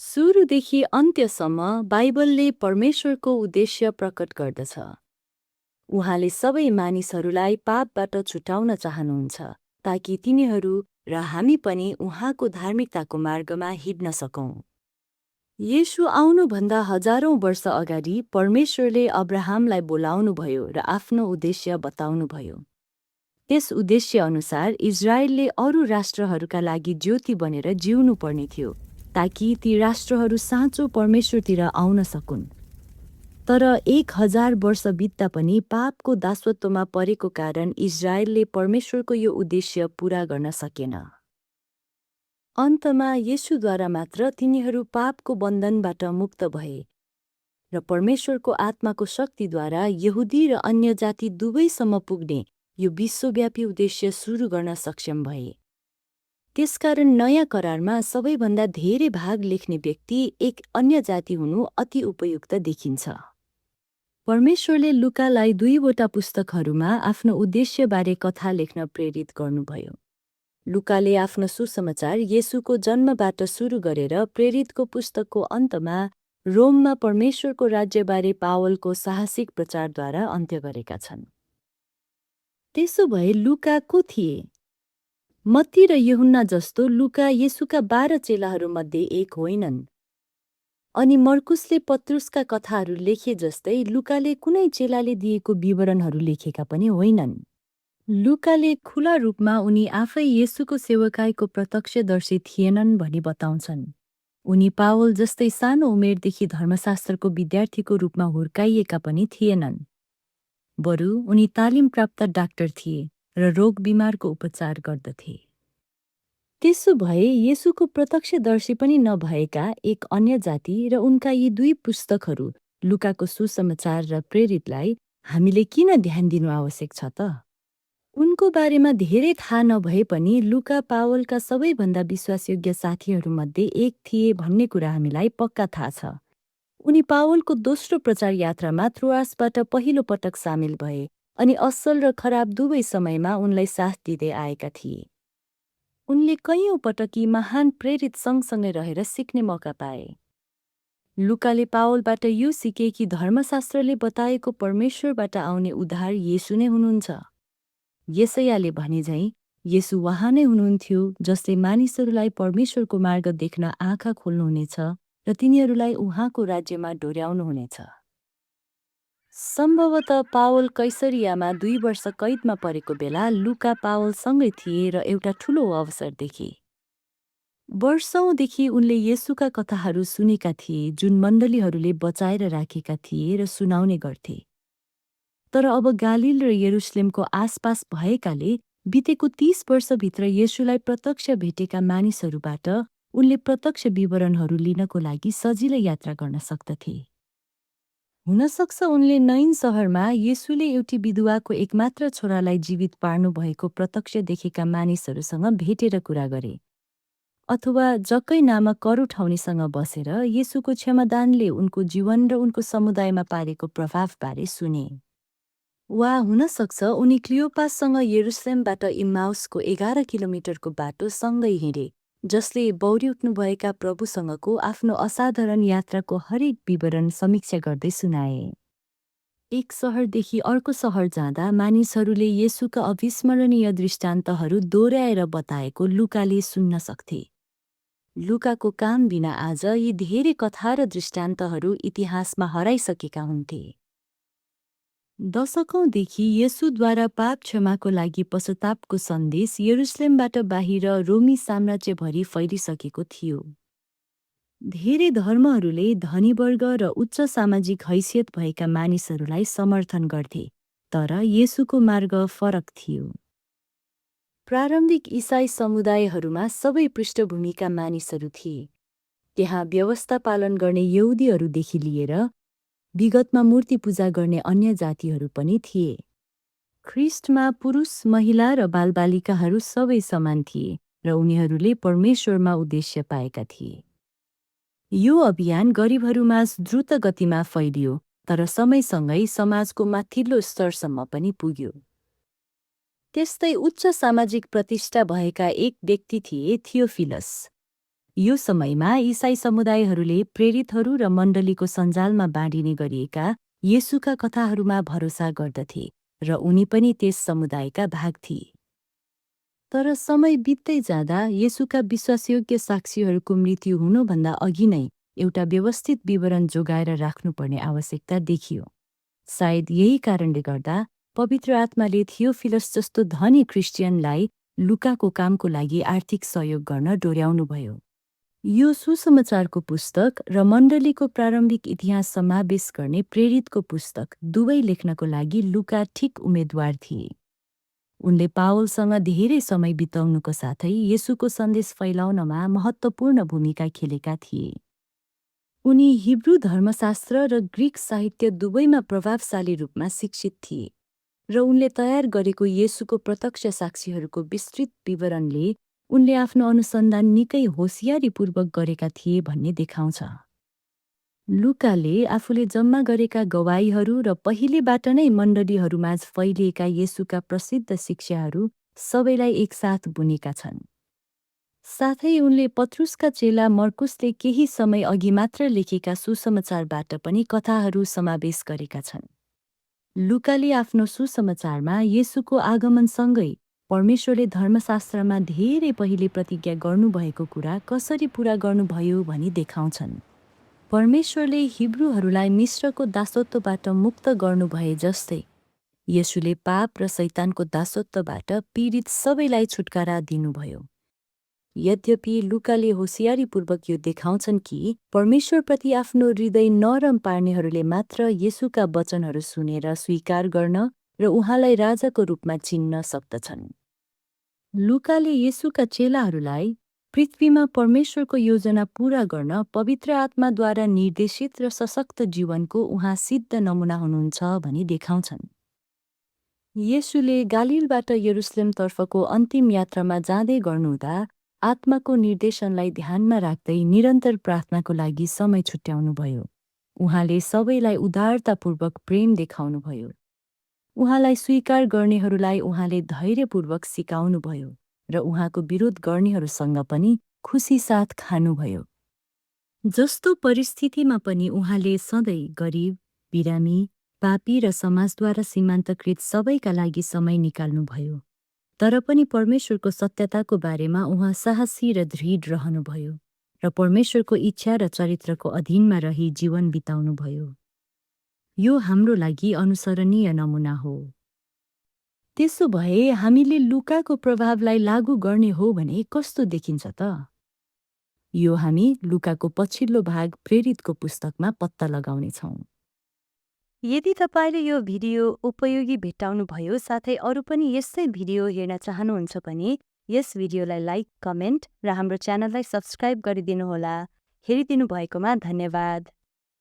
सुरुदेखि अन्त्यसम्म बाइबलले परमेश्वरको उद्देश्य प्रकट गर्दछ। उहाँले सबै मानिसहरूलाई पापबाट छुटाउन चाहनुहुन्छ ताकि तिनीहरू र हामी पनि उहाँको धार्मिकताको मार्गमा हिँड्न सकौँ। येशू आउनुभन्दा हजारौं वर्ष अगाडि परमेश्वरले अब्राहमलाई बोलाउनुभयो र आफ्नो उद्देश्य बताउनुभयो। त्यस उद्देश्य अनुसार इजरायलले अरू राष्ट्रहरूका लागि ज्योति बनेर जिउनु पर्ने थियो ताकि ती राष्ट्रहरू साँचो परमेश्वरतिर आउन सकुन्। तर 1000 वर्ष बित्दा पनि पापको दासत्वमा परेको कारण इजरायलले परमेश्वरको यो उद्देश्य पूरा गर्न सकेन। अन्तमा येशूद्वारा मात्र तिनीहरू पापको बन्धनबाट मुक्त भए र परमेश्वरको आत्माको शक्तिद्वारा यहुदी र अन्य जाति दुवैसम्म पुग्ने यो विश्वव्यापी उद्देश्य सुरु गर्न सक्षम भए। त्यसकारण नयाँ करारमा सबैभन्दा धेरै भाग लेख्ने व्यक्ति एक अन्य जाति हुनु अति उपयुक्त देखिन्छ। परमेश्वरले लुकालाई 2वटा पुस्तकहरूमा आफ्नो उद्देश्यबारे कथा लेख्न प्रेरित गर्नुभयो। लुकाले आफ्नो सुसमाचार येशूको जन्मबाट सुरु गरेर प्रेरितको पुस्तकको अन्तमा रोममा परमेश्वरको राज्यबारे पावलको साहसिक प्रचारद्वारा अन्त्य गरेका छन्। त्यसो भए लुका को थिए? मत्ती र यूहन्ना जस्तो लुका येशूका 12 चेलाहरूमध्ये एक होइनन्। अनि मर्कुसले पत्रुसका कथाहरू लेखे जस्तै लुकाले कुनै चेलाले दिएको विवरणहरू लेखेका पनि होइनन्। लुकाले खुला रूपमा उनी आफै येशूको सेवकाईको प्रत्यक्षदर्शी थिएनन् भनी बताउँछन्। उनी पावल जस्तै सानो उमेरदेखि धर्मशास्त्रको विद्यार्थीको रूपमा हुर्काइएका पनि थिएनन्। बरु उनी तालिम प्राप्त डाक्टर थिए र रोग बिमारको उपचार गर्दथे। त्यसो भए येशूको प्रत्यक्षदर्शी पनि नभएका एक अन्य जाति र उनका यी 2 पुस्तकहरू लुकाको सुसमाचार र प्रेरितलाई हामीले किन ध्यान दिनु आवश्यक छ त? उनको बारेमा धेरै थाहा नभए पनि लुका पावलका सबैभन्दा विश्वासयोग्य साथीहरूमध्ये एक थिए भन्ने कुरा हामीलाई पक्का थाहा छ। उनी पावलको दोस्रो प्रचार यात्रामा त्रोआसबाट पहिलो पटक सामेल भए अनि असल र खराब दुवै समयमा उनलाई साथ दिँदै आएका थिए। उनले कैयौं पटक यी महान प्रेरित सँगसँगै रहेर सिक्ने मौका पाए। लुकाले पावलबाट यो सिके कि धर्मशास्त्रले बताएको परमेश्वरबाट आउने उद्धार येशू नै हुनुहुन्छ। येशयाले भने झैं येशू उहाँ नै हुनुहुन्थ्यो जसले मानिसहरूलाई परमेश्वरको मार्ग देख्न आँखा खोल्नुहुनेछ र तिनीहरूलाई उहाँको राज्यमा डोर्याउनुहुनेछ। सम्भवतः पावल कैसरियामा 2 वर्ष कैदमा परेको बेला लुका पावलसँगै थिए र एउटा ठूलो अवसर देखे। वर्षौंदेखि उनले येशूका कथाहरू सुनेका थिए जुन मण्डलीहरूले बचाएर राखेका थिए र सुनाउने गर्थे। तर अब गालिल र यरुशलेमको आसपास भएकाले बितेको 30 वर्षभित्र येशूलाई प्रत्यक्ष भेटेका मानिसहरूबाट उनले प्रत्यक्ष विवरणहरू लिनको लागि सजिलै यात्रा गर्न सक्दथे। हुनसक्छ उनले नैन सहरमा येशूले एउटी विधवाको एकमात्र छोरालाई जीवित पार्नु भएको प्रत्यक्ष देखेका मानिसहरूसँग भेटेर कुरा गरे। अथवा जक्कै नामक करुठाउनीसँग बसेर येशूको क्षमादानले उनको जीवन र उनको समुदायमा पारेको प्रभावबारे सुने। वा हुनसक्छ उनी क्लियोपाससँग यरुशलेमबाट इम्माउसको 11 किलोमिटरको बाटो सँगै हिँडे, जसले बौरिउठ्नुभएका प्रभुसँगको आफ्नो असाधारण यात्राको हरेक विवरण समीक्षा गर्दै सुनाए। एक सहरदेखि अर्को सहर जाँदा मानिसहरूले येशूका अविस्मरणीय दृष्टान्तहरू दोहोर्याएर बताएको लुकाले सुन्न सक्थे। लुकाको काम बिना आज यी धेरै कथा र दृष्टान्तहरू इतिहासमा हराइसकेका हुन्थे। दशकौंदेखि येशूद्वारा पाप क्षमाको लागि पश्चातापको सन्देश यरुशलेमबाट बाहिर रोमी साम्राज्यभरि फैलिसकेको थियो। धेरै धर्महरूले धनी वर्ग र उच्च सामाजिक हैसियत भएका मानिसहरूलाई समर्थन गर्थे, तर येशूको मार्ग फरक थियो। प्रारम्भिक ईसाई समुदायहरूमा सबै पृष्ठभूमिका मानिसहरू थिए। त्यहाँ व्यवस्था पालन गर्ने यहुदीहरूदेखि लिएर विगतमा मूर्ति पूजा गर्ने अन्य जातिहरू पनि थिए। ख्रिस्टमा पुरुष, महिला र बालबालिकाहरू सबै समान थिए र उनीहरूले परमेश्वरमा उद्देश्य पाएका थिए। यो अभियान गरिबहरूमा द्रुत गतिमा फैलियो, तर समयसँगै समाजको माथिल्लो स्तरसम्म पनि पुग्यो। त्यस्तै उच्च सामाजिक प्रतिष्ठा भएका एक व्यक्ति थिए थियोफिलस। यो समयमा इसाई समुदायहरूले प्रेरितहरू र मण्डलीको सञ्जालमा बाँडिने गरिएका येशूका कथाहरूमा भरोसा गर्दथे र उनी पनि त्यस समुदायका भाग थिए। तर समय बित्दै जाँदा येशूका विश्वासयोग्य साक्षीहरूको मृत्यु हुनुभन्दा अघि नै एउटा व्यवस्थित विवरण जोगाएर राख्नुपर्ने आवश्यकता देखियो। सायद यही कारणले गर्दा पवित्र आत्माले थियोफिलस जस्तो धनी क्रिस्चियनलाई लुकाको कामको लागि आर्थिक सहयोग गर्न डोर्याउनुभयो। यो सुसमाचारको पुस्तक र मण्डलीको प्रारम्भिक इतिहास समावेश गर्ने प्रेरितको पुस्तक दुवै लेख्नको लागि लुका ठिक उम्मेदवार थिए। उनले पावलसँग धेरै समय बिताउनुको साथै येशूको सन्देश फैलाउनमा महत्त्वपूर्ण भूमिका खेलेका थिए। उनी हिब्रू धर्मशास्त्र र ग्रीक साहित्य दुवैमा प्रभावशाली रूपमा शिक्षित थिए र उनले तयार गरेको येशूको प्रत्यक्ष साक्षीहरूको विस्तृत विवरणले उनले आफ्नो अनुसन्धान निकै होसियारीपूर्वक गरेका थिए भन्ने देखाउँछ। लुकाले आफूले जम्मा गरेका गवाहीहरू र पहिलेबाट नै मण्डलीहरूमाझ फैलिएका येशूका प्रसिद्ध शिक्षाहरू सबैलाई एकसाथ बुनेका छन्। साथै उनले पत्रुसका चेला मर्कुसले केही समय अघि मात्र लेखेका सुसमाचारबाट पनि कथाहरू समावेश गरेका छन्। लुकाले आफ्नो सुसमाचारमा येशूको आगमनसँगै परमेश्वरले धर्मशास्त्रमा धेरै पहिले प्रतिज्ञा गर्नुभएको कुरा कसरी पूरा गर्नुभयो भनी देखाउँछन्। परमेश्वरले हिब्रूहरूलाई मिश्रको दासत्वबाट मुक्त गर्नुभए जस्तै येशूले पाप र शैतानको दासत्वबाट पीडित सबैलाई छुटकारा दिनुभयो। यद्यपि लुकाले होसियारीपूर्वक यो देखाउँछन् कि परमेश्वरप्रति आफ्नो हृदय नरम पार्नेहरूले मात्र येशूका वचनहरू सुनेर स्वीकार गर्न र उहाँलाई राजाको रूपमा चिन्न सक्दछन्। लुकाले येशूका चेलाहरूलाई पृथ्वीमा परमेश्वरको योजना पूरा गर्न पवित्र आत्माद्वारा निर्देशित र सशक्त जीवनको उहाँ सिद्ध नमुना हुनुहुन्छ भनी देखाउँछन्। येशूले गालिलबाट यरुसलेमतर्फको अन्तिम यात्रामा जाँदै गर्नुहुँदा आत्माको निर्देशनलाई ध्यानमा राख्दै निरन्तर प्रार्थनाको लागि समय छुट्याउनुभयो। उहाँले सबैलाई उदारतापूर्वक प्रेम देखाउनुभयो। उहाँलाई स्वीकार गर्नेहरूलाई उहाँले धैर्यपूर्वक सिकाउनुभयो र उहाँको विरोध गर्नेहरूसँग पनि खुसी साथ खानुभयो। जस्तो परिस्थितिमा पनि उहाँले सधैँ गरिब, बिरामी, पापी र समाजद्वारा सीमान्तकृत सबैका लागि समय निकाल्नुभयो। तर पनि परमेश्वरको सत्यताको बारेमा उहाँ साहसी र दृढ रहनुभयो र परमेश्वरको इच्छा र चरित्रको अधीनमा रही जीवन बिताउनुभयो। यो हाम्रो लागि अनुसरणीय नमुना हो। त्यसो भए हामीले लुकाको प्रभावलाई लागू गर्ने हो भने कस्तो देखिन्छ त? यो हामी लुकाको पछिल्लो भाग प्रेरितको पुस्तकमा पत्ता लगाउनेछौँ। यदि तपाईँले यो भिडियो उपयोगी भेट्टाउनु भयो साथै अरू पनि यस्तै भिडियो हेर्न चाहनुहुन्छ भने यस भिडियोलाई लाइक, कमेन्ट र हाम्रो च्यानललाई सब्स्क्राइब गरिदिनुहोला। हेरिदिनु भएकोमा धन्यवाद।